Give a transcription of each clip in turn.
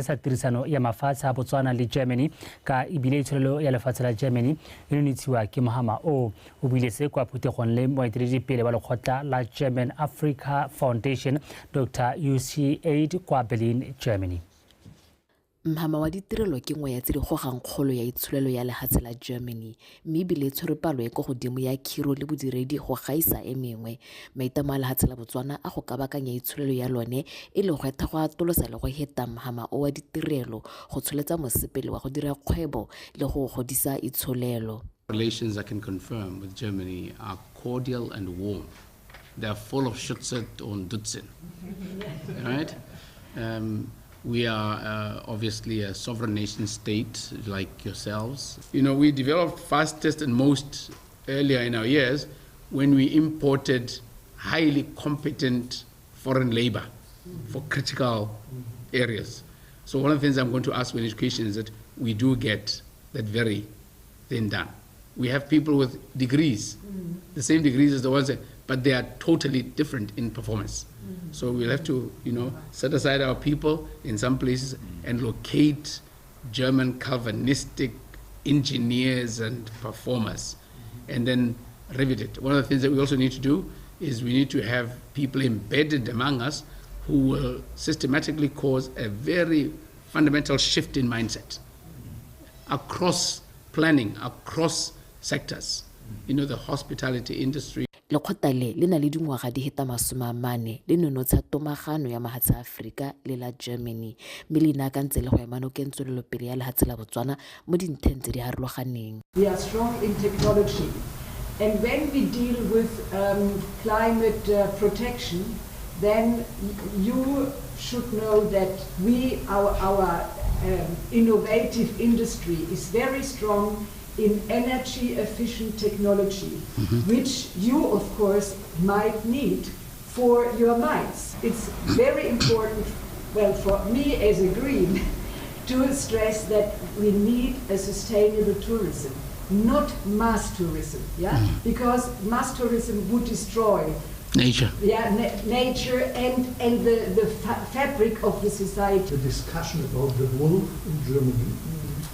Sa tirisano ya mafatshe a Botswana le Germany ka ibile itshwarelo ya lefatshe la Germany e nonitshiwa ke Mahama o buile se kwa phuthegong le moeteledipele wa lekgotla la German Africa Foundation Dr. UC8 kwa Berlin, Germany. Mahama wa ditirelo ke ngwe ya tse di gogang kgolo ya itshulelo ya lehatshe la Germany mme ebile tshwere palo e go godimo ya khiro le bodiredi go gaisa e mengwe maitamo a lehatshe la Botswana a go kabakanya itshulelo ya lone e le go etha go atolosa le go heta Mahama o wa ditirelo go tsholetsa mosepele wa go dira kgwebo le go godisa itshulelo. Relations I can confirm with Germany are cordial and warm. They are full of Schutzet und Dutzend, right? We are obviously a sovereign nation state like yourselves. You know, we developed fastest and most earlier in our years when we imported highly competent foreign labor for critical areas. So one of the things I'm going to ask in education is that we do get that very thing done. We have people with degrees, the same degrees as the ones that, but they are totally different in performance. So we'll have to, you know, set aside our people in some places and locate German Calvinistic engineers and performers and then rivet it. One of the things that we also need to do is we need to have people embedded among us who will systematically cause a very fundamental shift in mindset across planning, across sectors. You know, the hospitality industry. Lekgotla le na le dingwaga di heta 40 le nonotsha tomagano ya mahatshe a Afrika le la Germany mme le ina ka ntse le go ema nokeng tswelelopele ya lehatshe la Botswana mo dintheng tse di harologaneng. We are strong in technology, and when we deal with climate protection, then you should know that our innovative industry is very strong in energy efficient technology, which you of course might need for your mines. It's very important, well, for me as a green, to stress that we need a sustainable tourism, not mass tourism, yeah? Because mass tourism would destroy nature. Yeah, nature and the fabric of the society. The discussion about the wolf in Germany,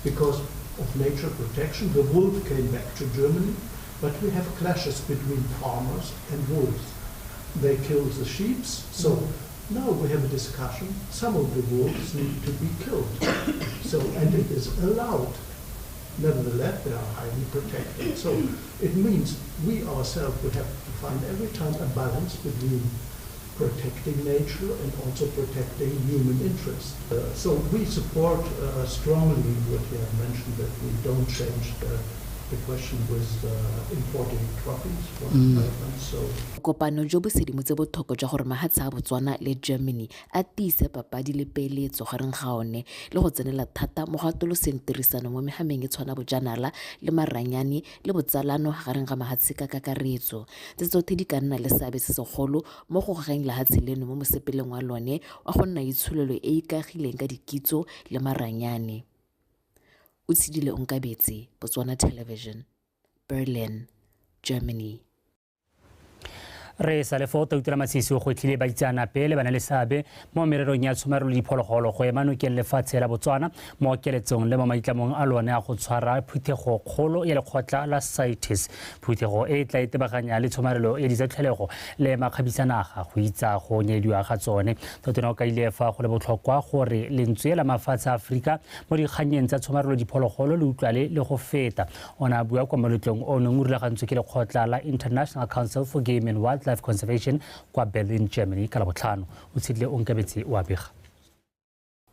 because of nature protection, the wolf came back to Germany, but we have clashes between farmers and wolves. They kill the sheep, so now we have a discussion. Some of the wolves need to be killed, so and it is allowed. Nevertheless, they are highly protected. So it means we ourselves will have to find every time a balance between protecting nature and also protecting human interests. So we support strongly what you have mentioned, that we don't change the question with importing trophies from Ireland. So kopano jo bo sedimotse botlhoko jwa gore mahatshe a Botswana le Germany a tiise papadi le peeletso gareng ga one le go tsenela thata mo go atoloseng tirisano mo megameng e tshwana bojanala le maranyane le botsalano gareng ga mahatshe ka kakaretso tse tsotlhe di ka nna le seabe se segolo mo go gogeng lehatshe leno mo mosepeleng wa lone wa go nna itshulelo e ikagileng ka dikitso le maranyane. Utsidile Onkabetse, Botswana Television, Berlin, Germany. Re sa le foto utela masisi go tlile ba itsana pele bana le sabe mo mererong ya tshomarelo diphologolo go ema nokeng lefatshe la Botswana mo keletsong le mo maitlamong a lone a go tshwara phuthego kgolo ya lekgotla la CITES. Phuthego e tla itebaganya le tshomarelo ya ditlhelego le makgabisanaga go itsa go nyediwa ga tsone. Totona ka ile fa go le botlhokwa gore lentswe la mafatshe a Afrika mo dikganyeng tsa tshomarelo diphologolo le utlwale le go feta. Ona bua kwa molotlong o neng o rulagantswe ke lekgotla la International Council for Game and Wildlife Conservation kwa Berlin, Germany ka Labotlhano. Utsidile Onkabetse wa bega.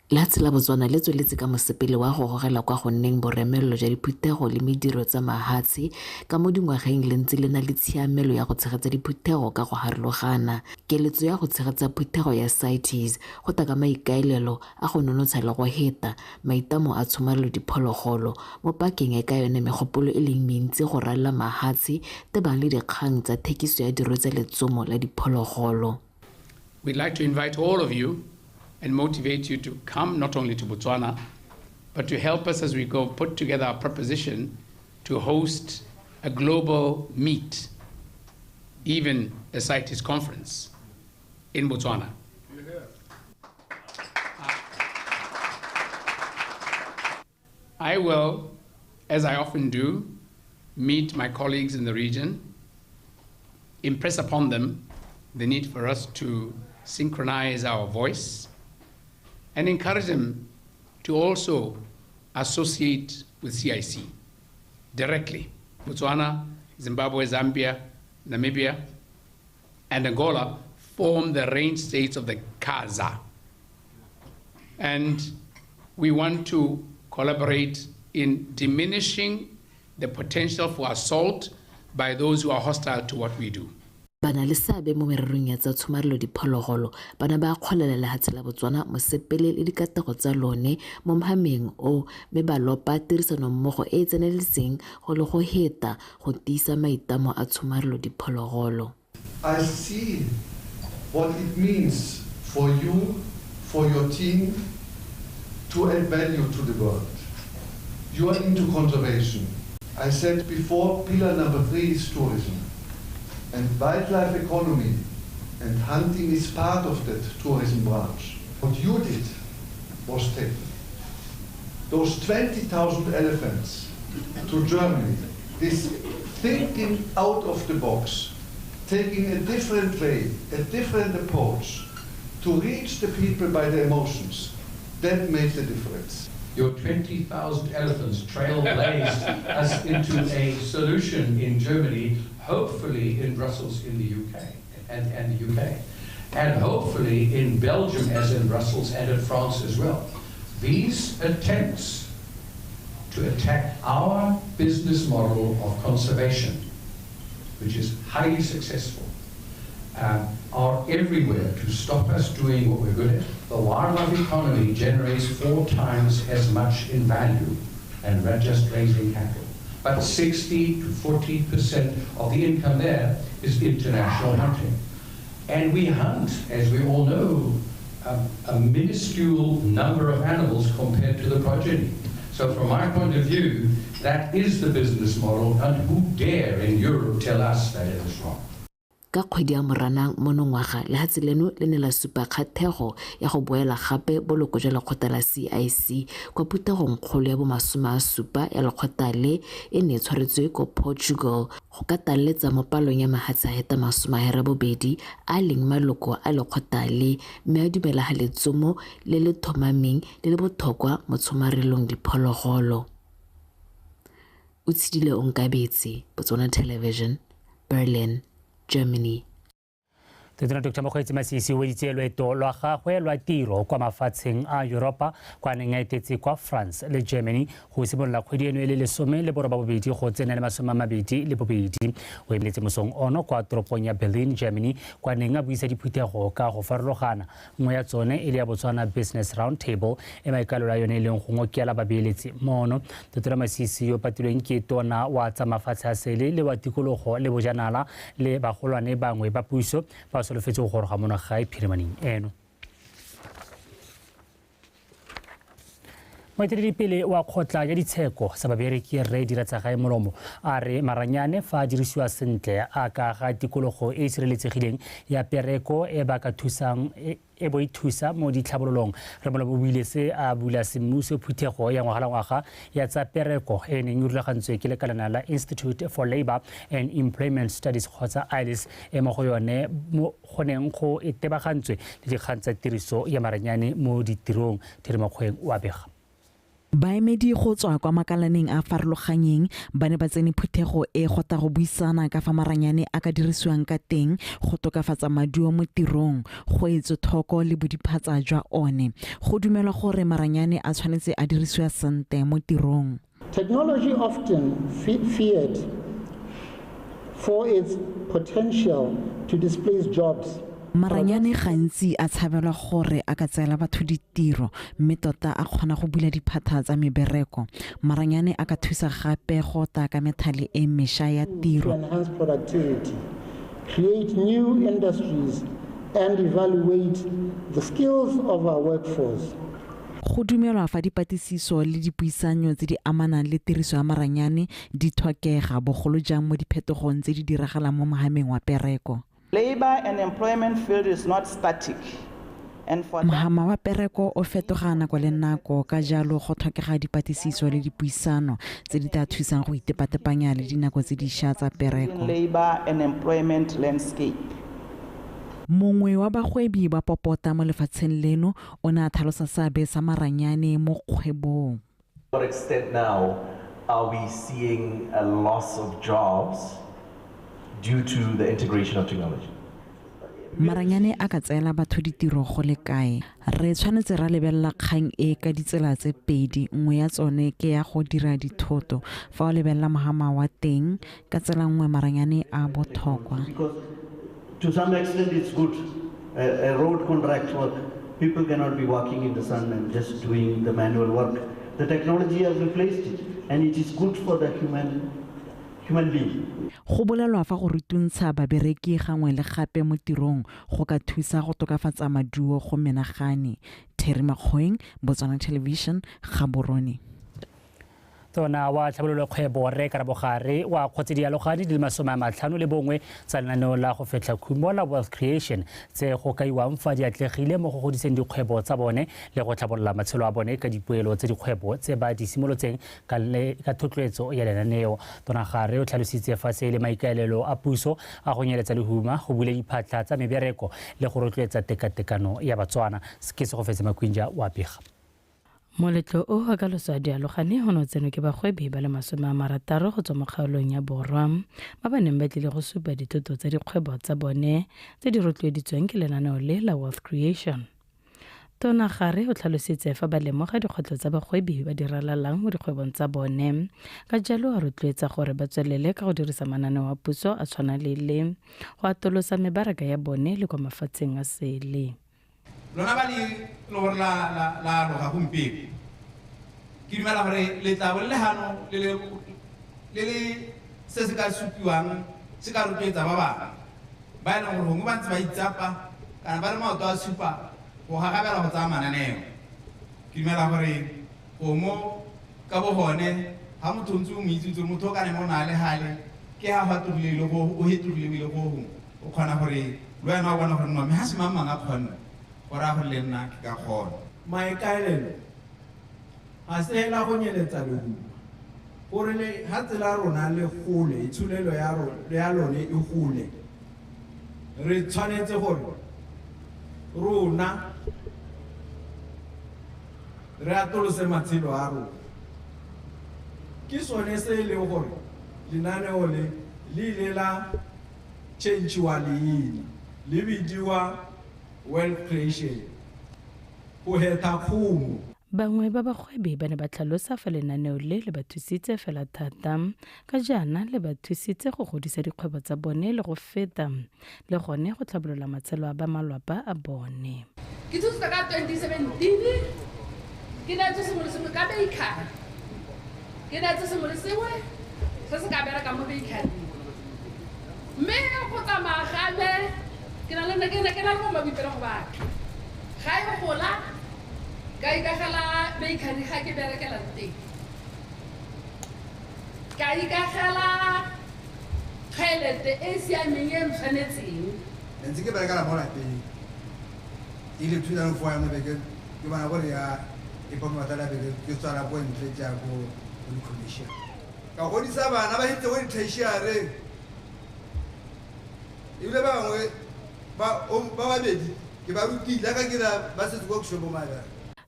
Lehatshe la Botswana le tsweletse ka mosepele wa go gogela kwa go nneng boremello jwa diphuthego le mediro tsa mahatshe ka mo dingwageng le ntse le na le tshiamelo ya go tshegetsa diphuthego ka go harologana. Keletso ya go tshegetsa phuthego ya CITES go ta ka maikaelelo a go nonotsha le go heta maitamo a tshomarelo diphologolo mo pakeng e ka yone megopolo e leng mentsi go rala mahatshe tebang le dikgang tsa thekiso ya diro tsa letsomo la diphologolo. We'd like to invite all of you and motivate you to come not only to Botswana, but to help us as we go put together our proposition to host a global meet, even a CITES conference in Botswana. I will, as I often do, meet my colleagues in the region, impress upon them the need for us to synchronize our voice, and encourage them to also associate with CIC directly. Botswana, Zimbabwe, Zambia, Namibia, and Angola form the range states of the CASA. And we want to collaborate in diminishing the potential for assault by those who are hostile to what we do. Bana le seabe mo mererong ya tsa tshomarelo diphologolo bana ba kgolela lehatshe la Botswana mosepele le dikatego tsa lone mo mohameng o me ba lopa tirisano mmogo e tseneletseng go le go heta go tiisa maitamo a tshomarelo diphologolo. I see what it means for you, for your team, to add value to the world. You are into conservation. I said before, pillar number 3 is tourism. And wildlife economy and hunting is part of that tourism branch. What you did was take those 20,000 elephants to Germany, this thinking out of the box, taking a different way, a different approach to reach the people by the emotions. That made the difference. Your 20,000 elephants trailblazed us into a solution in Germany, hopefully in Brussels in the UK, and the UK, and hopefully in Belgium as in Brussels and in France as well. These attempts to attack our business model of conservation, which is highly successful, are everywhere to stop us doing what we're good at. The wildlife economy generates 4 times as much in value and just raising cattle. But 60 to 40% of the income there is international hunting. And we hunt, as we all know, a minuscule number of animals compared to the progeny. So from my point of view, that is the business model, and who dare in Europe tell us that it is wrong? Ka kgwedi ya Moranang monongwaga lehatshe leno le ne la supa kgathego ya go boela gape boloko jwa lekgotla la CIC kwa putegong kgolo ya bo 70 ya lekgotla le e ne tshwaretswe ko Portugal go ka taletsa mo palong ya mahatsa heta 72 a leng maloko a lekgotla le mme a dumela ga letsomo le le thomameng le le botlhokwa mo tshomarelong diphologolo. Utshidile Onkabetse, Botswana Television, Berlin, Germany. Totona Dr. Mokgweetsi Masisi o editse loeto lwa gagwe lwa tiro kwa mafatsheng a Europa kwa neng a etetse kwa France le Germany go simolola kgwedi eno e le 12 go tsena le 22. O emeletse mosong ono kwa toropong ya Berlin, Germany kwa neng a buisa diphuthego ka go farologana. Nngwe ya tsone e le ya Botswana Business Roundtable e maikalelo a yone e leng go ngokela babeeletsi mono. Totona Masisi yo patilweng ke tona wa tsa mafatshe a sele le wa tikologo le bojanala le bagolwane bangwe ba puso ba solofetse go goroga mo nagae phirimaneng eno. Moeteledipele wa kgotla ya ditsheko sa babereki Rre Diratsagae Molomo a re maranyane fa a dirisiwa sentle a ka ga tikologo e e sireletsegileng ya pereko e ba ka thusang e bo ithusa mo ditlhabololong. Re Molomo buile se a bula semmuso phuthego ya ngwagalangwaga ya tsa pereko e neng e rulagantswe ke lekalana la Institute for Labour and Employment Studies kgotsa ILS e mo go yone go neng go itebagantswe le dikgang tsa tiriso ya maranyane mo ditirong. Thirimakgweng o a bega. Baemedi go tswa kwa makalaneng a farologanyeng ba ne ba tsene phuthego e gota go buisana ka fa maranyane a ka dirisiwang ka teng go tokafatsa maduo mo tirong go etso thoko le bodiphatsa jwa one go dumelwa gore maranyane a tshwanetse a dirisiwa sente mo tirong. Technology often feared for its potential to displace jobs. Maranyane gantsi a tshabelwa gore a ka tseela batho ditiro mme tota a kgona go bula diphatha tsa mebereko. Maranyane a ka thusa gape go ta ka methale e mesha ya tiro. Enhance productivity, create new industries and evaluate the skills of our workforce. Go dumelwa fa dipatlisiso le dipuisanyo tse di amanang le tiriso ya maranyane di tlhokega bogolo jang mo diphetogong tse di diragalang mo mohameng wa pereko. Labor and employment field is not static. And for Mahama wa pereko o fetoga nako le nako ka jalo go tlhokega dipatlisiso le dipuisano tse di tla thusang go itepatepanya le dinako tse di ša tsa pereko. labor and employment landscape. Mongwe wa bagwebi ba popota mo lefatsheng leno o ne a tlhalosa seabe sa maranyane mo kgwebong. To what extent now are we seeing a loss of jobs due to the integration of technology? Maranyane a ka tseela batho ditiro go le kae. Re tshwanetse ra lebelela kgang e ka ditsela tse pedi, nngwe ya tsone ke ya go dira dithoto. Fa o lebelela Mahama wa teng ka tsela nngwe maranyane a botlhokwa. To some extent, it's good. A road contractor, people cannot be walking in the sun and just doing the manual work. The technology has replaced it, and it is good for the human being. Go bolelwa fa go rutuntsha babereki gangwe le gape mo tirong go ka thusa go tokafatsa maduo go menagane. Terry Makgoeng, Botswana Television, Gaborone. Tona wa tlhabololo kgwebo re Karabogare wa kgotse dialogane di le 51 tsa lenaneo la go fetla khumo la wealth creation tse go kaiwang fa di atlegile mo go godiseng dikgwebo tsa bone le go tlhabolola matshelo a bone ka dipoelo tse dikgwebo tse ba di simolotseng ka thotloetso ya lenaneo. Tona Gare o tlhalositse fa se le maikaelelo a puso a go nyeletsa lehuma go bula diphatla tsa mebereko le go rotloetsa tekatekano ya Batswana. Ke se go fetse Makwinja wa pega. Moletlo o ga ka losa dialogane go no tseno ke bagwebi ba le 60 go tswa mo kgaolong ya Borwa ba ba neng ba tlile go supa dithoto tsa dikgwebo tsa bone tse di rotloeditsweng ke lenaneo le la wealth creation. Tona Gare o tlhalositse fa ba lemoga dikgwetlho tsa bagwebi ba di ralalang mo dikgwebong tsa bone ka jalo a rotloetsa gore ba tswelele ka go dirisa mananeo a puso a tshwana le go atolosa mebaraka ya bone le kwa mafatsheng a sele. Lona ba le gore la roga gompieno ke dumela gore letlabo le hano le se se ka supiwang se ka rotloetsa ba bangwe ba e leng gore gongwe ba ntse ba itsapa kana ba le maoto a supa go gagabela go tsaya mananeo. Ke dumela gore gomo ka bo gone ga motho ntse o mo itsitse motho o ka ne mo na le gale ke ha fatogile le go o hetogile go o kgona gore le wena o bona gore no me ha se mang a kgona ora go le nna ke ka gona maikaelelo a se la go nyeletsa lehuma gore le ha tsela rona le gole itshulelo ya lone e gole re tshwanetse gore rona re atolose matshelo a rona ke sone se le gore lenaneo le ile la change-wa leina le bidiwa wealth creation go heta khumo. Bangwe ba bagwebi ba ne ba tlhalosa fa lenaneo le ba thusitse fela thata ka jaana le ba thusitse go godisa dikgwebo tsa bone le go feta le gone go tlhabolola matshelo a ba malapa a bone. Ke thusa ka 2017 ke na tse sengwe le sengwe ka Dikgang ke na tse sengwe le sengwe se se ka bereka mo Dikgang mme go tsamaya gape ke na le mo mabipelo go batho ga e gola ka ikagela Dikgang ga ke berekela teng ka ikagela tšhelete e siameng e tshwanetseng ntse ke berekela mo lapeng ile 2004 ya mebeke ke bana gore ya ipomatala beke ke tsara go ntle ja go commission ka godisa bana ba hitse go tertiary ile ba bangwe ba babedi ke ba rutile ka ke ba se go kushobo mala.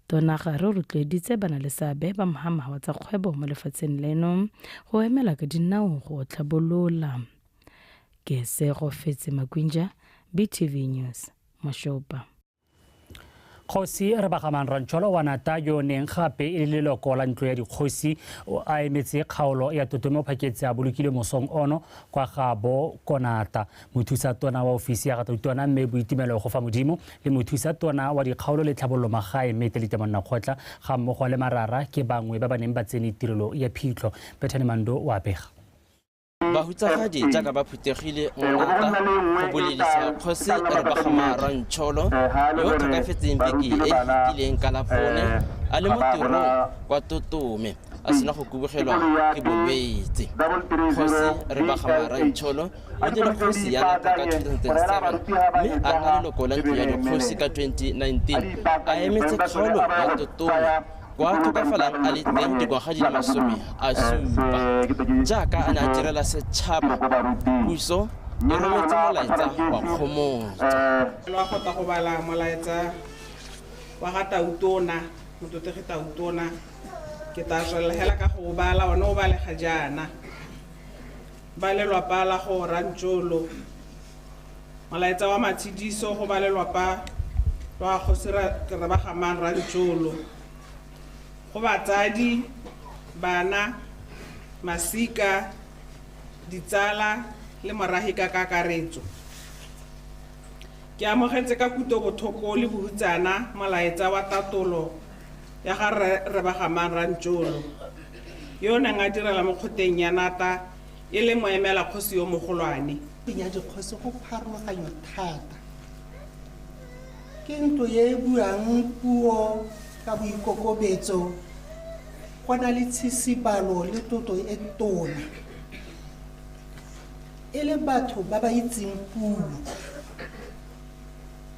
Tona Gare o rotloeditse bana le seabe ba mohamawa tsa kgwebo mo lefatsheng leno go emela ka dinao go tlhabolola. Ke se go fetse Makwinja, BTV News, Mashopa. Kgosi re bagamang Rantšholo wa Nata yo neng gape e le leloko la ntlo ya dikgosi a emetse kgaolo ya totome phaketse a bolokile mosong ono kwa gabo konata mothusa tona wa ofisi ya gatotona mme boitumelo go fa modimo le mothusa tona wa dikgaolo le tlhabololo magae mme Telitemonna Kgotla ga mmogo le marara ke bangwe ba ba neng ba tsene tirelo ya phitlho. Bethane Mando wa pega. Bahutsagadi jaaka ba phuthegile ngata go bolelisa kgosi re bagama Rantšholo yo tlhokafetseng beke e fetileng ka Labone a le mo tirong kwa Totome a a sena go kubogelwa ke bolwetse. Kgosi Rebagamara-Ntsholo o dira kgosi ya ngaka ka 2007 mme a nna leloko la ntlo ya dikgosi ka 2019 a emetse kgaolo ya totona kwa tokafalang a le teng dingwaga di le 70 jaaka a ne a direla setšhaba. Puso e rometse molaetsa wa kgomotso. Lo gota go bala molaetsa wa ga Tautona mototegi Tautona ke ta swela hela ka go bala ona o bale ga jana ba le lwapa la go Rantsholo molaetsa wa matshidiso go ba le lwapa lwa go sira Rebagamara-Ntsholo go batsadi bana masika ditsala le morahi ka kakaretso. Ke amogetse ka kuto botlhoko le bohutsana molaetsa wa tatolo ya ga Rebagamara-Ntsholo yo neng a direla mo kgoteng ya Nata e le moemela kgosi yo mogolwane. Ya dikgosi go pharologanya thata ke ntlo ye buang puo ka boikokobetso go na le tshisipalo le tlotlo e tona e le batho ba ba itseng puo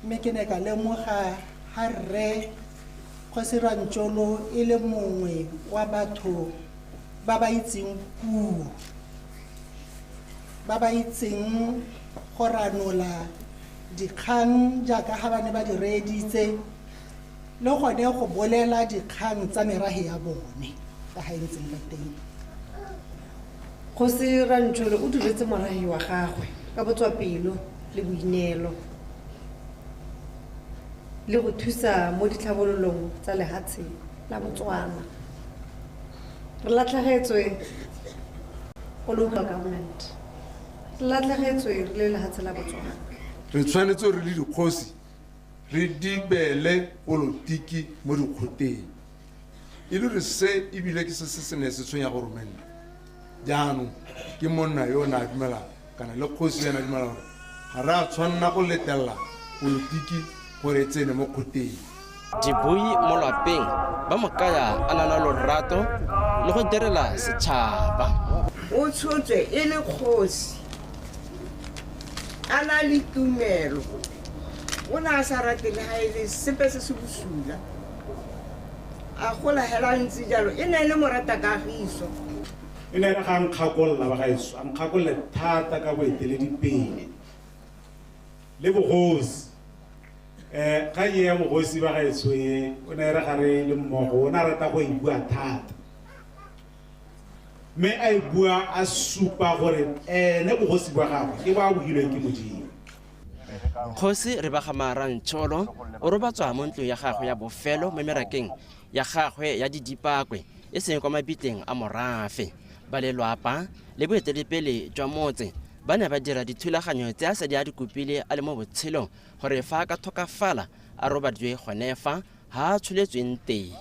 mme ke ne ka lemoga ha Rre Kgosi Rantsholo e le mongwe wa batho ba ba itseng puo ba ba itseng go ranola dikgang jaaka ga ba ne ba di reeditse le gone go bolela dikgang tsa merahe ya bone ka ga ntseng ka teng. Kgosi Rantsholo o diretse morahi wa gagwe ka botswapelo le boineelo le go thusa mo ditlhabololong tsa lehatshe la Botswana. Re latlhegetswe go local government re latlhegetswe re le lehatshe la Botswana. Re tshwanetse re le dikgosi re dibele politiki mo dikgoteng e le re se ebile ke se ne se tshwenya go romela jaanong ke monna yo na dumela kana le kgosi yana dumela gore ga re a tshwanna go letella politiki gore tsene mo kgoteng. Dibui mo lapeng ba mo kaya a nana lorato le go direla setšhaba. O tshotswe e le kgosi a na le tumelo o na a sa rate le ga e le sepe se se bosula a gola hela ntse jalo e ne le morata kagiso e ne re ga nkgakolla ba gaetso a nkgakolle thata ka boeteledipele le bogosi ga ye ya bogosi ba gaetso e o ne re gare le mmogo o na rata go e bua thata mme a e bua a supa gore ene bogosi ba gagwe ke ba bogilweng ke Modimo. Kgosi Rebagamara-Ntsholo o robatswa mo ntlong ya gagwe ya bofelo mo merakeng ya gagwe ya didipakwe e seng kwa mabitleng a morafe. Ba lelwapa le boeteledipele jwa motse ba ne ba dira dithulaganyo tse a sa di a di kopile a le mo botshelong gore fa a ka thokafala a robadiwe gone fa ha a tsholetsweng teng.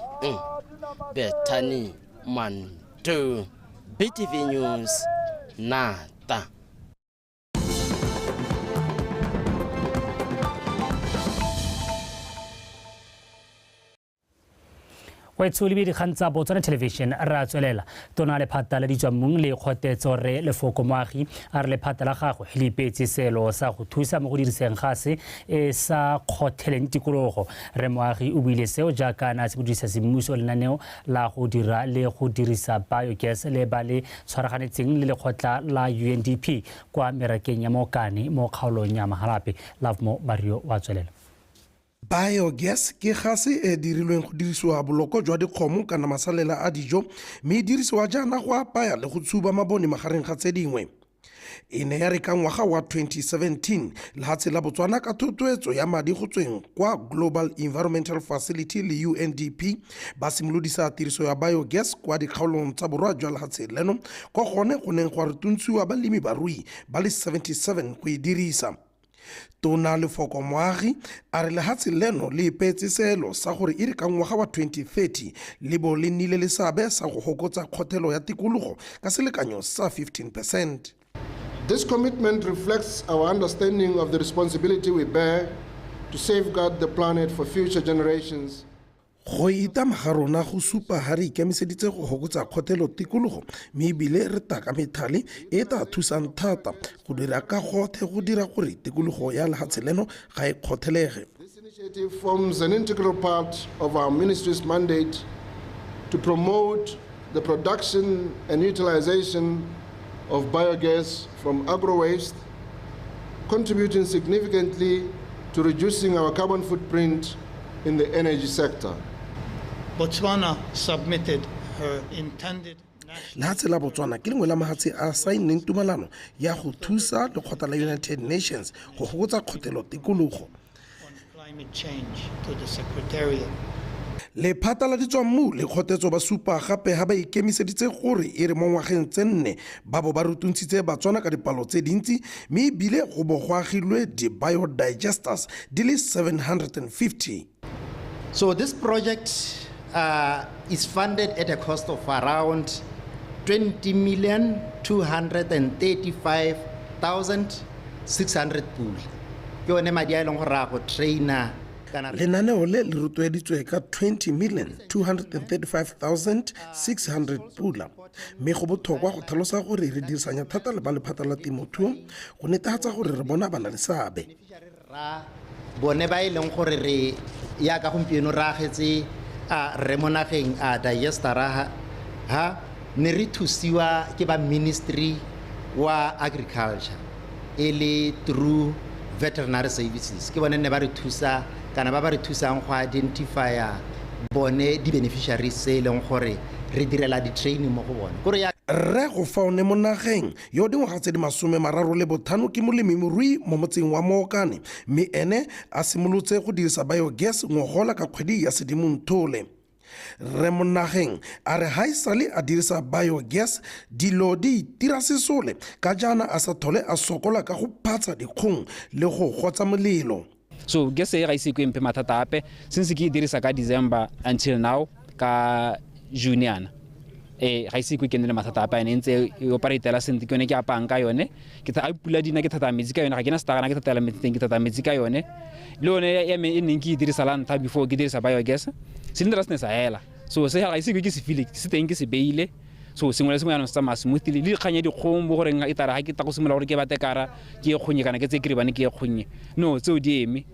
Bethany Manto, BTV News, Nata. wa itshole dikgang tsa Botswana Television ra tswelela tona le phata la ditswamong le kgotetso re lefoko moagi a re le phata la gagwe le ipetse selo sa go thusa mo go diriseng gase e sa khotheleng tikologo. Re moagi o buile seo jaaka na se bodisa semmuso lenaneo la go dira le go dirisa biogas le ba le tshwaraganetseng le lekgotla la UNDP kwa merakeng ya Mokane mo kgaolong ya Mahalape. Lavmo Mario wa tswelela. Biogas ke gase e dirilweng go dirisiwa boloko jwa dikgomo kana masalela a dijo mme e dirisiwa jaana go apaya le go tshuba mabone magareng ga tse dingwe. E ne ya re ka ngwaga wa 2017 lehatshe la Botswana ka thotloetso ya madi go tsweng kwa Global Environmental Facility le UNDP ba simolodisa tiriso ya biogas kwa dikgaolong tsa borwa jwa lehatshe leno ko gone go neng go re tuntshiwa balemi barui ba le 77 go e dirisa. Tona Lefoko Moagi a re lehatshe leno le ipetse selo sa gore e re ka ngwaga wa 2030 le bo le nnile le seabe sa go gokotsa kgothelo ya tikologo ka selekanyo sa 15%. This commitment reflects our understanding of the responsibility we bear to safeguard the planet for future generations. go itama ga rona go supa ga re ikemiseditse go gokotsa kgothelo tikologo mme ebile re taka methale e tla thusang thata go dira ka gotlhe go dira gore tikologo ya lefatshe leno ga e kgothelege. This initiative forms an integral part of our ministry's mandate to promote the production and utilization of biogas from agro-waste, contributing significantly to reducing our carbon footprint in the energy sector. Botswana submitted her intended lefatshe la Botswana ke lengwe la mafatshe a saenneng tumalano ya go thusa lekgotla la United Nations go gokotsa kgothelo tikologo. climate change to the Secretariat. Lephata la ditswammu le kgotetso ba supa gape ga ba ikemiseditse gore e re mo ngwageng tse 4 ba bo ba rutuntshitse Batswana ka dipalo tse dintsi mme ebile go bo go agilwe di-biodigesters di le 750. So this project is funded at a cost of around 20,235,600 pula. Ke one madi a e leng gore a go traina lenaneo le le rotloeditswe ka 20,235,600 pula mme go botlhokwa go tlhalosa gore re dirisanya thata le ba lephata la temothuo go netefatsa gore re bona bana le seabe. bone ba e leng gore re ya ka gompieno re agetse re mo nageng a digestera ha ne re thusiwa ke ba ministry wa agriculture e le through veterinary services ke bone ne ba re thusa kana ba re thusang go identifya bone di-beneficiaries se e leng gore re direla di-training mo go bone rre go faone mo nageng yo dingwaga tse di 35 ke molemirui mo motseng wa Mookane mme ene a simolotse go dirisa biogas ngogola ka kgwedi ya Sedimonthole. Re mo nageng a re ha isale a dirisa biogas dilo di tira sesole ka jana a sa thole a sokola ka go phatsa dikgong le go gotsa molelo. So gas e ga ise go empe mathata ape since ke dirisa ka December until now ka June yana ga ise go kenele mathata ape ene ntse e operatela sente ke yone ke apang ka yone ke tla pula dina ke thata metsi ka yone ga ke na stagana ke thata metsi ke thata metsi ka yone le yone ya me e neng ke dirisa la ntha before ke dirisa biogas silindra sne sa hela so se ga ise ke se feel ke se teng ke se beile so sengwe le sengwe yana sa smoothly le kganya dikgombo gore nga itara ga ke ta go simola gore ke batekara ke e kgonye kana ke tse ke re bane ke e kgonye no tseo di eme.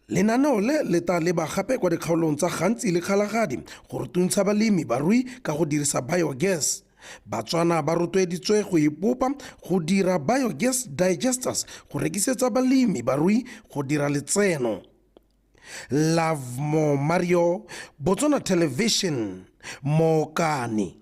Lenaneo le tla leba gape kwa dikgaolong tsa gantsi le kgalagadi go rutuntsha balemi barui ka go dirisa biogas. Batswana ba rotloeditswe go ipopa go dira biogas digesters go rekisetsa balemi barui go dira letseno. Love Mo Mario, Botswana Television, Mookane.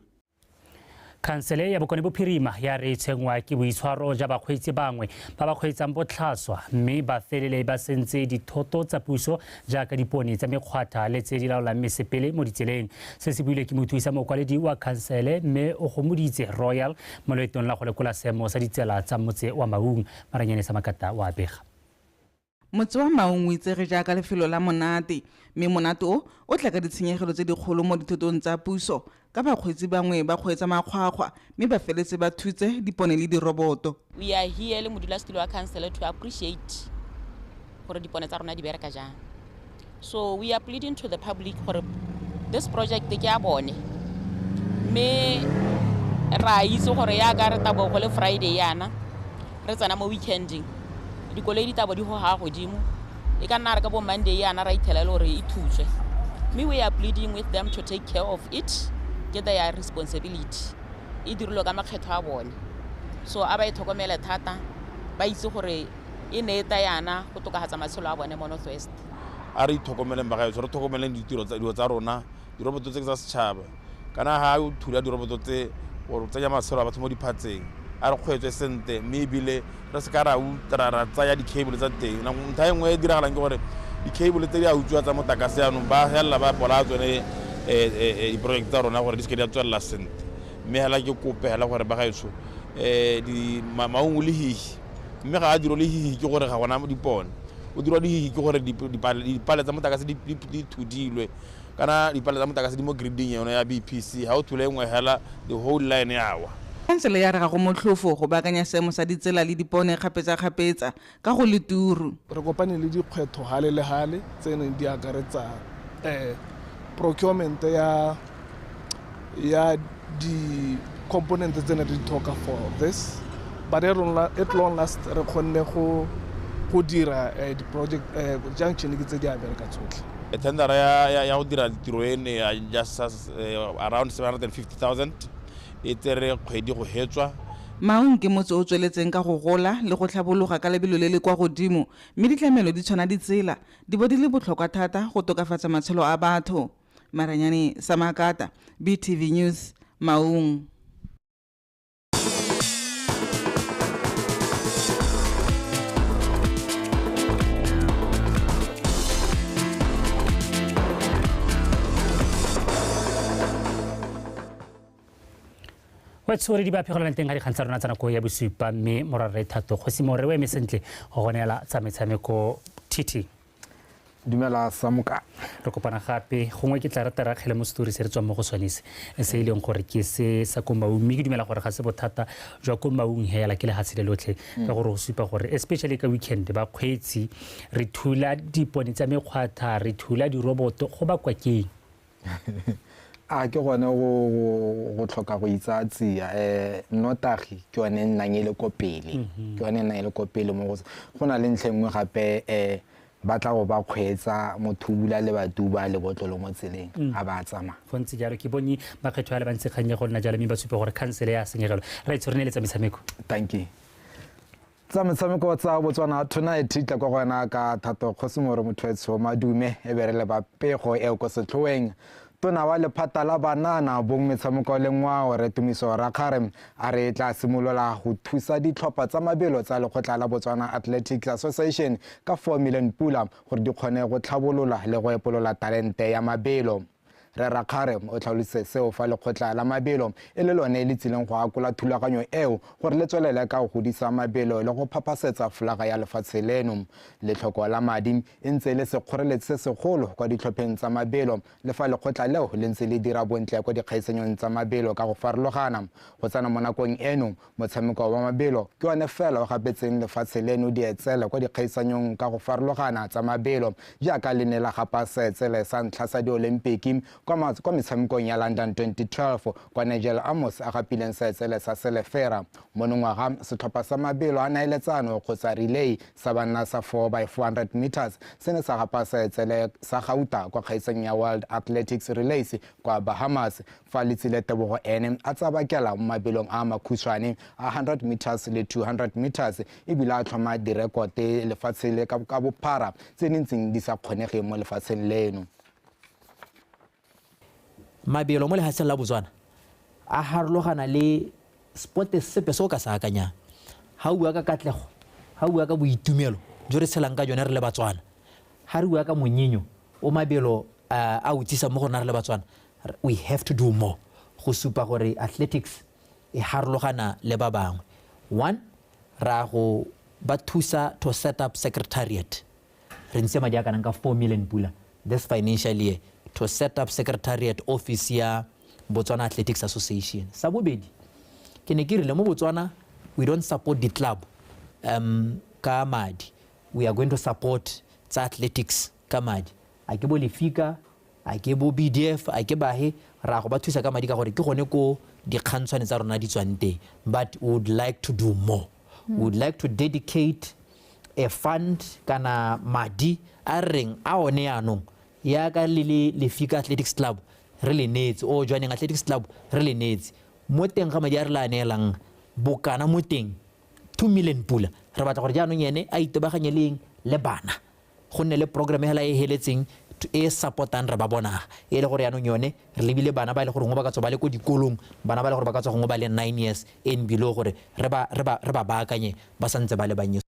Khansele ya Bokone Bophirima ya re tshengwa ke boitshwaro ja bakgweetsi bangwe ba ba kgweetsang botlhaswa mme ba felele ba sentse dithoto tsa puso jaaka dipone tsa mekgwatha le tse di laolang mesepele mo ditseleng. Se se buile ke mothuisa mokwaledi wa khansele mme o gomoditse Royal mo loetong la go lekola seemo sa ditsela tsa motse wa Maung. Maranyane sa Makata wa bega. Motse wa Maung o itsege jaaka lefelo la monate mme monate o tla ka ditshenyegelo tse dikgolo mo dithotong tsa puso ka bakgweetsi bangwe ba kgweetsa makgwakgwa mme ba feletse ba thutse dipone le diroboto. We are here le modulasetulo wa council to appreciate gore dipone tsa rona di bereka jang. So we are pleading to the public gore this project ke ya bone mme ra itse gore ya ka re tabo go le Friday yana re tsana mo weekending dikoloi di tabo di go ha godimo e ka nna re ka bo Monday yana ra ithela le gore e thutswe. Me we are pleading with them to take care of it, get their responsibility e dirilo ka makgetho a bone so a ba e tlhokomela thata ba itse gore e ne eta yana go tokagatsa matshelo a bone mo Northwest. A re tlhokomeleng ba gaetso re tlhokomeleng ditiro tsa rona diroboto tse tsa setšhaba kana ha o thula diroboto tse o tsaya matshelo a batho mo diphatseng a re kgwetswe sente mme ebile re se ka ra utrara tsaya di-cable tsa teng ntha e nngwe e diragalang ke gore di-cable tse di a utswiwa tsa motlakase yanong ba fela ba pola tsone diprojekte tsa rona gore di se ke di a tswelela sente mme hela ke kope hela gore ba gaetso maungo le hihi mme ga a diro le hihi ke gore ga gona dipone o dirwa dihihi ke gore dipale tsa motlakase di thudilwe kana dipale tsa motlakase di mo griding yone ya BPC ha o thule nngwe hela the whole line yawa. Kansele ya re ga go motlhofo go baakanya seemo sa ditsela le dipone kgapetsa ka go le turu. Re kopane le dikgwetho hale le hale tse neng di akaretsa procurement ya di components tsena di tlhoka for this, but at long last re kgonne go dira di project junction ke tse di abereka tsotlhe. Tendera ya go dira tiro ene ya just around 750,000 e tere kgwedi go hetswa. Maung ke motse o tsweletseng ka go gola le go tlhabologa ka lebelo le le kwa godimo, mme ditlamelo di tshwana ditsela di bo di le botlhokwa thata go tokafatsa matshelo a batho. Maranyane Samakata, BTV News, Maung. Wetsore di ba phegolang teng ga di kgantsa rona tsa nako ya bosupa mme morare thato go se more we me sentle go gonela tsa metshameko TT. Dumela Samuka. Re kopana gape gongwe ke tla rata rakgele mo story se re tswa mo go swanise se ileng gore ke se sa ko Maung mme ke dumela gore ga se bothata jwa ko Maung hela ke le ga se le lotlhe ka gore go supa gore especially ka weekend ba kgweetsi re thula dipone tsa mekgwatha re thula di robot go ba kwa keng. A ke gone go tlhoka go itsa tsia notagi ke yone nnang e le ko pele ke yone nnang e le ko pele mo go na le ntlhengwe gape ba tla go ba kgweetsa mothubula le batuba le botlolo mo tseleng a ba tsama fontse jalo ke bone ba kgetho ya le bantse kganye go nna jalo mme ba supe gore cancel ya senyegelo ra itshorene le tsa metshameko. Thank you. Tsa metshameko tsa Botswana tonight tla go gona ka thato Kgosimore Mothoetsho Madume e berele ba pego e go setlhoeng tona wa lephata la banana bong metshameko le ngwao re tumiso ra kharem a re tla simolola go thusa ditlhopha tsa mabelo tsa lekgotla la Botswana Athletics Association ka 4 million pula gore di kgone go tlhabolola le go epolola talente ya mabelo. Re Rakgare o tlhalose seo fa lekgotla la mabelo e le lone le tsileng go akola thulaganyo eo gore le tswelele ka go godisa mabelo le go phapasetsa flaga ya lefatshe leno. Letlhoko la madi e ntse le sekgoreletsi se segolo kwa ditlhopheng tsa mabelo le fa lekgotla leo le ntse le dira bontle kwa dikgaisenyong tsa mabelo ka go farologana. Go tsena mo nakong eno motshameko wa mabelo ke one fela o gapetseng lefatshe leno di etsele kwa dikgaisenyong ka go farologana tsa mabelo jaaka le ne la gapa setsele sa ntlha sa di-Olimpiki kwa metshamekong ya London 2012 kwa Nigel Amos a gapileng setsele sa Selefera mo ngwaga setlhopha sa mabelo a naeletsano kgotsa relay sa banna sa 4x400 meters se ne sa gapa setsele sa gauta kwa kgaiseng ya World Athletics Relays kwa Bahamas fa Letsile Tebogo ene a tsabakela mo mabelong a makhutshwane a 100 meters le 200 meters e bila a tlhoma direkote lefatshe le ka bophara tse dintseng di sa kgonege mo lefatsheng leno. Mabelo mo lehatsheng la Botswana a harologana le sport sepe se o ka sa akanyang ha o bua ka katlego ha o bua ka boitumelo jo re tshelang ka jone re le Batswana ha re bua ka monyenyo o mabelo a utsisa mo go rena re le Batswana we have to do more go supa gore athletics e harologana le ba bangwe. One, ra go ba thusa to set up secretariat re ntse madi a kana ka 4 million pula this financial year to set up secretariat office ya Botswana Athletics Association. Sa bobedi ke ne ke rile mo Botswana we don't support the club ka madi, we are going to support tsa athletics ka madi a ke bo lefika a ke bo BDF a ke bahe ra go ba thusa ka madi ka gore ke gone ko dikgantshwane tsa rona di tswang teng, but we would like to do more. We would like to dedicate a fund kana madi a reng a one yanong ya ka le fika athletics club re le netse o joining athletics club re le netse mo teng ga madi a re la neelang bokana mo teng 2 million pula re batla gore jaanong yene a itebaganye leng le bana go nne le program hela e heletseng e supportang re ba bona e le gore yaanong yone re lebile bana ba ile gore ngo ba ka tswa ba le ko dikolong bana ba le gore ba ka tswa ngo ba le 9 years and below gore re ba baakanye ba santse ba le bannye.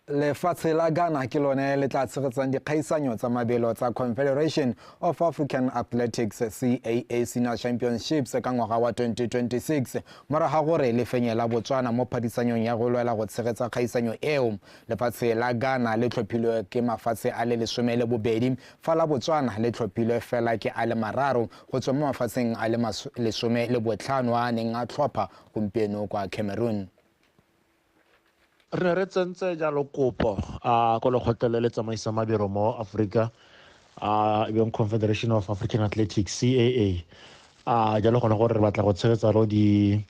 Lefatshe la Ghana ke lone le tla tshegetsang dikgaisanyo tsa mabelo tsa Confederation of African Athletics CAA Senior Championships ka ngwaga wa 2026 moraga gore le fenyela Botswana mo phadisanyong ya go lwela go tshegetsa kgaisanyo eo. Lefatshe la Ghana le tlhophilwe ke mafatshe a le 12 fa la Botswana le tlhophilwe fela ke a le 3 go tswa mo mafatsheng a le 15 a neng a tlhopha gompieno kwa Cameroon. Re tsentse jalo kopo a go le gotlele le tsamaisa mabelo mo Africa Confederation of African Athletics, CAA. Jalo gona gore re batla go tshegetsa ro di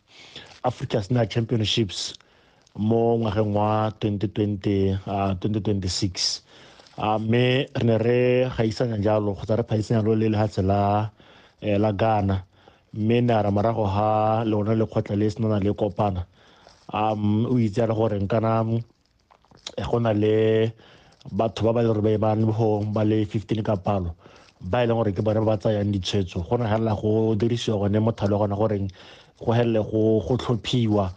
Africa's National Championships mo ngwageng wa 2026. Me re ne re gaisanya jalo go tsa re phaisanya lo le lehatshe la Ghana. Me na ra marago ha lona le khotla le sena le kopana. O itse re gore nkana go na le batho ba ba le re ba ba le 15 ka palo ba ile gore ke bone ba tsayang ditshwetso go na hela go dirisiwa gone mo thalo gona gore go hele go tlhophiwa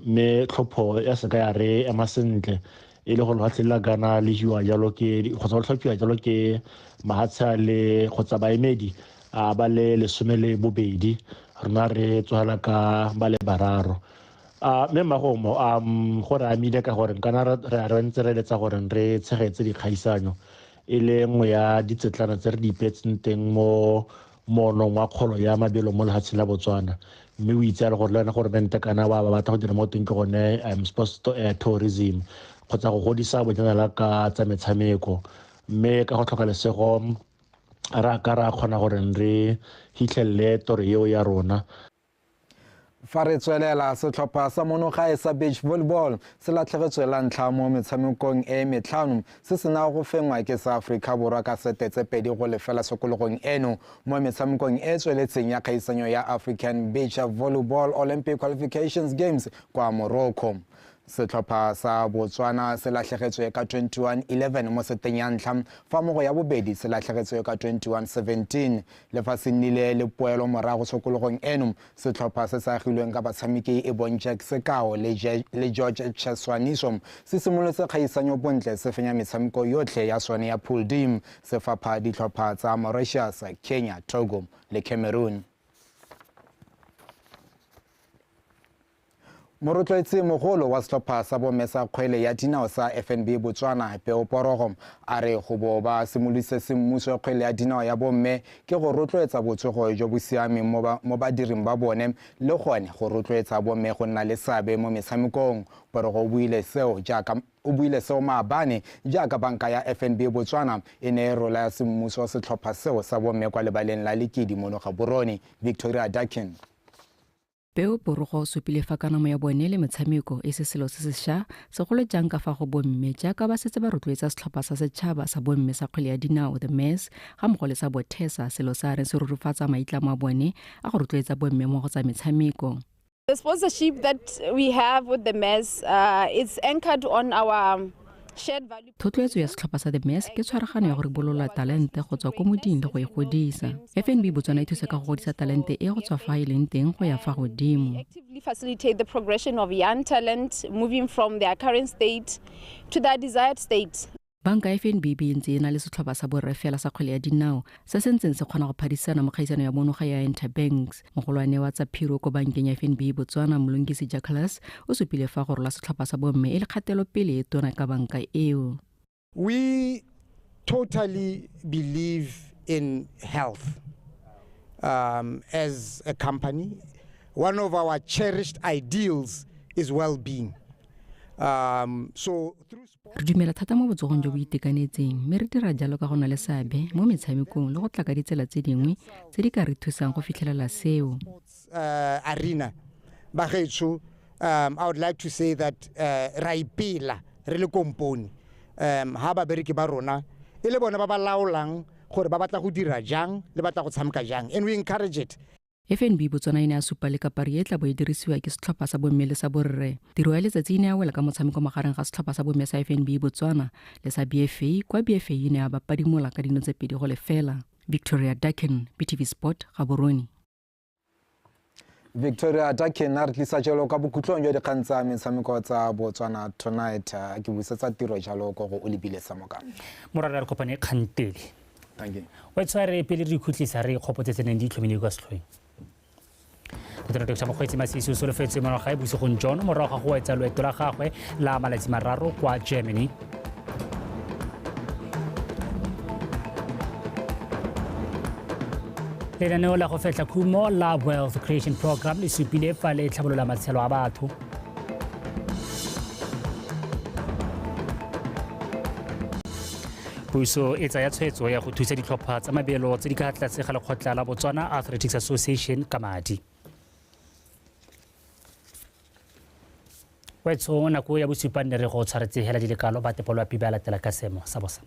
me tlhopho ya se ka ya re ema sentle ile go lwatlela Ghana le hiwa jalo ke go tsa tlhophiwa jalo ke mahatsha le go tsa baemedi ba le 12 rena re tswala ka ba le bararo. Me magomo gore a mile ka gore kana re ntse re letsa gore re tshegetse di khaisanyo ile nngwe ya ditsetlana tse re di ipetseng teng mo mono wa kgolo ya mabelo mo lehatshe la Botswana. Mme o itse gore le gore bente kana ba batla go dira mo teng ke gone sports tourism kgotsa go godisa bojanala ka tsa metshameko. Mme ka go tlhoka lesego ra ka ra kgona gore re hitlhelle toro eo ya rona. Fa re tswelela setlhopha sa monogae sa beach volleyball se latlhegetswe la ntlha mo metshamekong e metlhano se sena go fengwa ke sa Aforika Borwa ka sete tse 2 go lefela sekologong eno mo metshamekong e tsweletseng ya kgaisanyo ya African Beach Volleyball Olympic Qualifications Games kwa Morocco. Setlhopha sa Botswana se latlhegetswe ka 21-11 mo seteng ya ntlha fa mogo ya bobedi se latlhegetswe ka 21-17 le fa se nnile le poelo morago sekologong eno. Setlhopha se sa agilweng ka batshameki e bong Jack Sekao le George Cheswaniso se simolotse kgaisanyo bontle se fenya metshameko yotlhe ya sone ya Pool D. Se fapha ditlhopha tsa Mauritius, Kenya, Togo le Cameroon. Morotloetsi mogolo wa setlhopha sa bomme sa kgwele ya dinao sa FNB Botswana Peo Porogo a re go bo ba simolise semmuso ya kgwele ya dinao ya bomme ke go rotloetsa botsogo jo bo siameng mo badiring ba bone le gone go rotloetsa bomme go nna le seabe mo metshamekong. Porogo o buile seo maabane jaaka banka ya FNB Botswana e ne rola ya semmuso wa setlhopha seo sa bomme kwa lebaleng la Lekidi mo Gaborone. Victoria Dikgang. Peo Porogo o supile fa kanamo ya bone le metshameko e se selo se sešwa segolo jang ka fa go bomme jaaka ba setse ba rotloetsa setlhopha sa setšhaba sa bomme sa kgwele ya dinao the MES ga mmogo le sa bothesa selo sa reng se rurifatsa maitlamo a bone a go rotloetsa bomme mo go tsa metshameko. The sponsorship that we have with the MES is anchored on our thotloetso ya setlhopha sa the MES ke tshwaragano ya gore bolola talente go tswa ko moding le go e godisa. FNB Botswana e thusa ka go godisa talente e go tswa fa e leng teng go ya fa godimo. Actively facilitate the progression of young talent moving from their current state to their desired state. Banka FNB ntse e na le setlhopha sa borre fela sa kgwele ya dinao se sentseng se kgona go phadisana mo kgaisano ya monoga ya Interbanks. Mogolwane wa tsa phiro ko bankeng ya FNB Botswana Mlungisi Jacques o supile fa go rola setlhopha sa bomme e le kgatelo pele e tona ka banka eo. We totally believe in health as a company. One of our cherished ideals is well-being. Re dumela thata mo botsogong jo bo itekanetseng mme re dira jalo ka go na le seabe mo metshamekong le go tla ka ditsela tse dingwe tse di ka re thusang go fitlhelela seo. Arena bagetso I would like to say that ra ipela re le komponi ha ba bereki ba rona e le bona ba ba laolang gore ba batla go dira jang le batla go tshameka jang and we encourage it. FNB Botswana e ne a supa le kapari e tla bo e dirisiwa ke setlhopha sa bomme le sa borre. Tiro ya letsatsi e ne a wela ka motshameko magareng ga setlhopha sa bomme sa FNB Botswana le sa BFA kwa BFA e ne a bapadimola ka dino tse 2 go lefela. Victoria Dikgang, BTV Sport, Gaborone. Victoria Dikgang a re tlisa jalo ka bokhutlong jwa dikgang tsa metshameko tsa Botswana Tonight. Ke busetsa tiro jalo go o lebile sa moka. Morara re kopane kgantele. Thank you. Wa tsare pele re ikhutlisa re khopotse tseneng di tlhomile ka setlhoeng. Go dira mo kgweetsi Masisi o solofetse mo ga e Bosigong John morago ga go etsa loeto la gagwe la malatsi mararo kwa Germany. Lenaneo la go fetla khumo la Wealth Creation Program le supile fa le tlhabolola matshelo a batho. puso e tsaya tshwetso ya go thusa ditlhopha tsa mabelo tse di ka tlase ga lekgotla la Botswana Athletics Association ka madi. Wetso nako ya bosupa nne re go tshwaretse hela di lekalo ba tepolo ya piba latela ka semo sa bosa.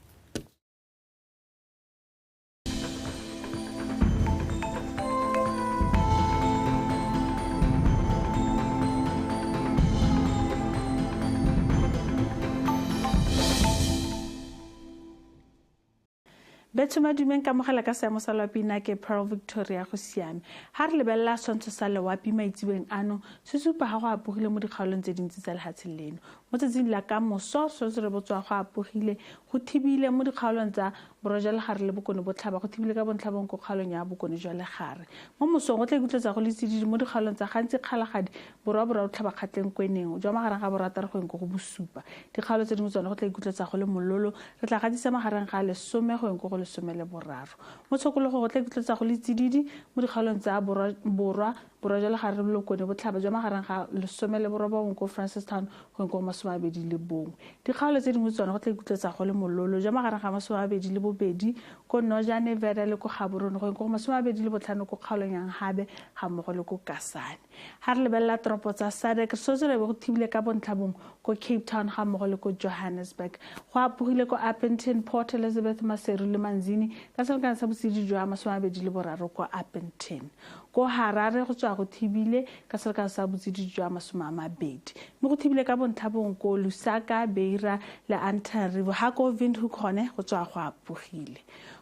Betso madumeng ka mogela ka seemo sa loapina ke Pearl Victoria go siame. Ha re lebella swantso sa lewapi maitsiweng ano se supa ga go apogile mo dikgaolong tse dintsi tsa lehatshe leno. Mo tsatsing la ka moso se re botswa go apogile go thibile mo dikgaolong tsa borojwa legare le bokone botlhaba go thibile ka bontlhabong ko kgaolong ya bokone jwa legare. Mo mosong go tla ikutletsa go le tsididi mo dikgaolong tsa gantsi kgalagadi borwa botlhaba kgatleng kweneng jwa magareng ga borata re go eng go bosupa. Dikgaolo tse dingwe tsone go tla ikutletsa go le mololo re tla gatisa magareng ga lesome go eng go lesome le boraro. Mo tshokologo go tla ikutletsa go le tsididi mo dikgaolong tsa borwa jwa legare le bokone botlhaba jwa magareng ga lesome le borobongwe ko Francistown go eng go masomabedi le bongwe. Dikgaolo tse dingwe tsone go tla ikutletsa go le mololo jwa magareng ga masomabedi le bobedi ko Nojane Vere le ko Gaborone go eng go masomabedi le botlhano ko kgaolong yang Habe ga mmogo le ko Kasane. Ha re lebella toropo tsa Sadek so se re go thibile ka bontlhabong ko Cape Town ga mmogo le ko Johannesburg. Go apogile ko Appleton, Port Elizabeth, Maseru le Manzini ka selekano sa bosidi jwa masomabedi le boraro ko Appleton. Ko Harare go tswa go thibile ka selekano sa bosidi jwa masomamabedi. Mo go thibile ka bontlhabong ko Lusaka, Beira le Antananarivo ha ko Windhoek gone go tswa go apogile.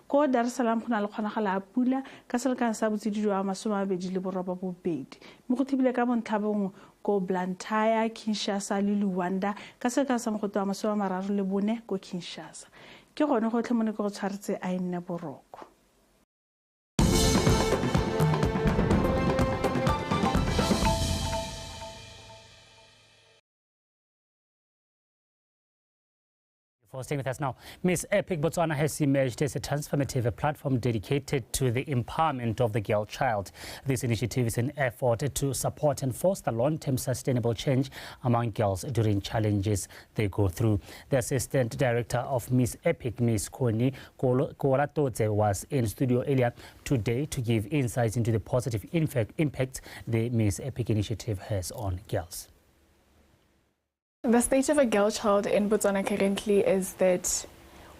Ko Dar es Salaam go na le kgonagalo ya pula ka selekano sa botshedi jwa masomabedi le borobedi bobedi. Mo go thibile ka bontlhabong ko Blantyre, Kinshasa le Luanda ka selekano sa mogote wa masomararo le bone ko Kinshasa. Ke gone gotlhe mo ne go tshwaretse a nne boroko. For staying with us now, Miss Epic Botswana has emerged as a transformative platform dedicated to the empowerment of the girl child. This initiative is an effort to support and foster long-term sustainable change among girls during challenges they go through. The Assistant Director of Miss Epic, Miss Koni Kolatotse, was in studio earlier today to give insights into the positive impact the Miss Epic initiative has on girls. The state of a girl child in Botswana currently is that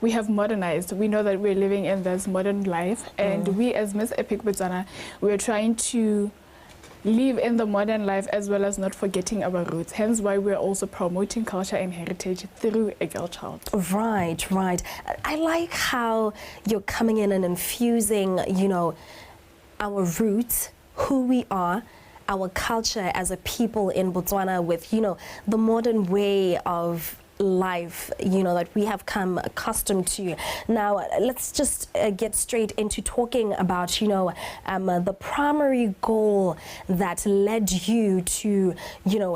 we have modernized. We know that we're living in this modern life, and we as Miss Epic Botswana, we're trying to live in the modern life as well as not forgetting our roots. Hence why we're also promoting culture and heritage through a girl child. Right. I like how you're coming in and infusing, our roots, who we are, our culture as a people in Botswana with, the modern way of life, that we have come accustomed to. Now, let's just get straight into talking about, the primary goal that led you to,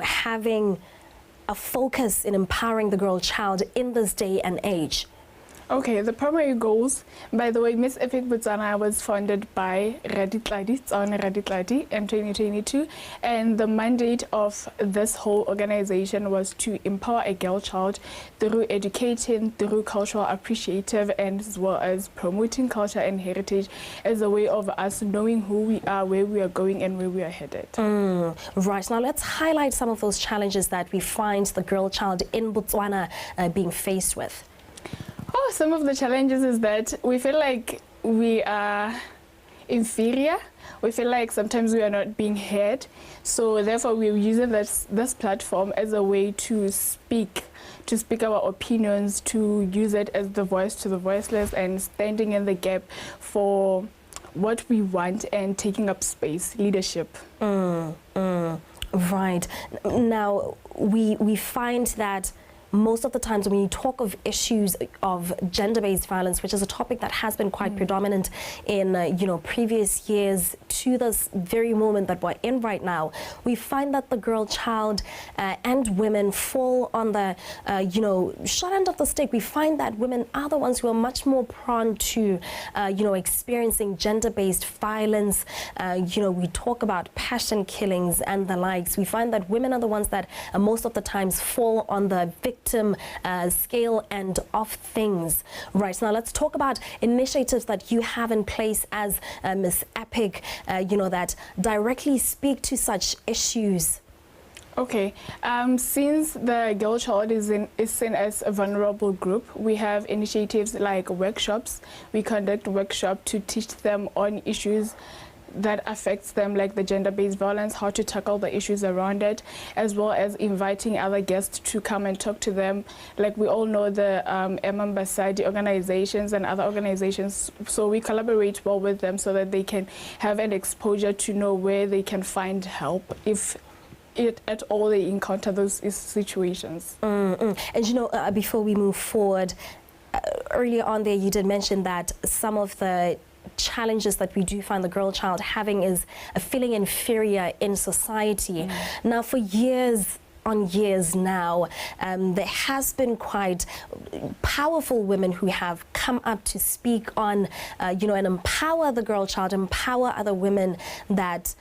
having a focus in empowering the girl child in this day and age. Okay, the primary goals, by the way, Miss Epic Botswana was founded by Raditladi in 2022, and the mandate of this whole organization was to empower a girl child through educating, through cultural appreciative, and as well as promoting culture and heritage as a way of us knowing who we are, where we are going, and where we are headed. Right, now let's highlight some of those challenges that we find the girl child in Botswana being faced with. Some of the challenges is that we feel like we are inferior. We feel like sometimes we are not being heard. So therefore we're using this platform as a way to speak our opinions, to use it as the voice to the voiceless and standing in the gap for what we want and taking up space, leadership. Right. Now, we find that most of the times when you talk of issues of gender-based violence, which is a topic that has been quite predominant in previous years to this very moment that we're in right now, we find that the girl child and women fall on the, short end of the stick. We find that women are the ones who are much more prone to, experiencing gender-based violence. We talk about passion killings and the likes. We find that women are the ones that most of the times fall on the victim scale and of things. Right, now let's talk about initiatives that you have in place as Ms. Epic, that directly speak to such issues. Okay, since the girl child is seen as a vulnerable group, we have initiatives like workshops. We conduct workshops to teach them on issues that affects them, like the gender-based violence, how to tackle the issues around it, as well as inviting other guests to come and talk to them. Like we all know the Basadi organizations and other organizations, so we collaborate well with them so that they can have an exposure to know where they can find help if at all they encounter those situations. And before we move forward, earlier on there you did mention that some of the challenges that we do find the girl child having is feeling inferior in society. Now, for years on years now, there has been quite powerful women who have come up to speak on, and empower the girl child, empower other women that,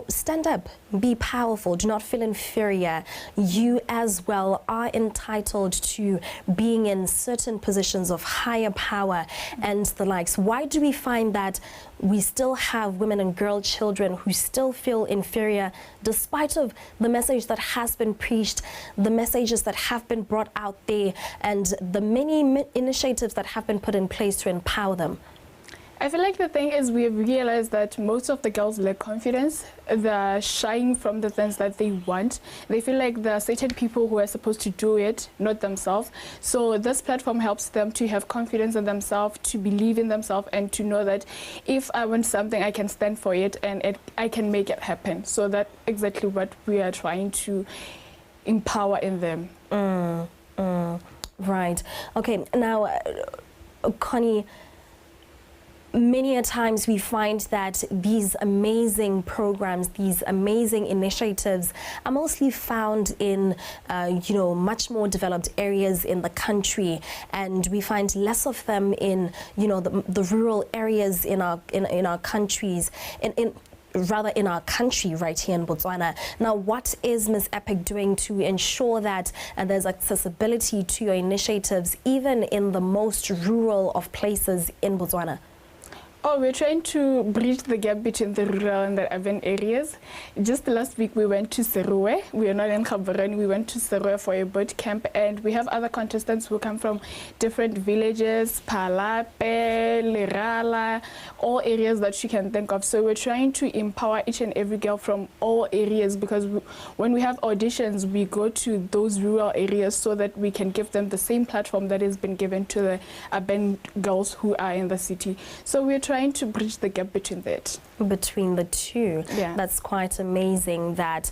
stand up, be powerful, do not feel inferior. You as well are entitled to being in certain positions of higher power and the likes. Why do we find that we still have women and girl children who still feel inferior despite of the message that has been preached, the messages that have been brought out there, and the many initiatives that have been put in place to empower them? I feel like the thing is we've realized that most of the girls lack confidence. They're shying from the things that they want. They feel like there are certain people who are supposed to do it, not themselves. So this platform helps them to have confidence in themselves, to believe in themselves, and to know that if I want something, I can stand for it and I can make it happen. So that's exactly what we are trying to empower in them. Right. Okay, now, Connie, many a times we find that these amazing programs, these amazing initiatives are mostly found in, much more developed areas in the country, and we find less of them in, the rural areas in our countries, rather in our country right here in Botswana. Now, what is Ms. Epic doing to ensure that there's accessibility to your initiatives, even in the most rural of places in Botswana? Oh, we're trying to bridge the gap between the rural and the urban areas. Just last week we went to Seruwe. We are not in Gaborone. We went to Seruwe for a boot camp, and we have other contestants who come from different villages, Palape, Lerala, all areas that you can think of. So we're trying to empower each and every girl from all areas, because when we have auditions, we go to those rural areas so that we can give them the same platform that has been given to the urban girls who are in the city. So we're trying to bridge the gap between the two. Yeah. That's quite amazing that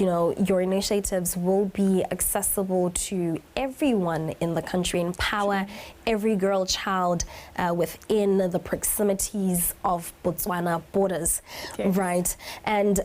your initiatives will be accessible to everyone in the country, empower every girl child within the proximities of Botswana borders. Okay. Right. And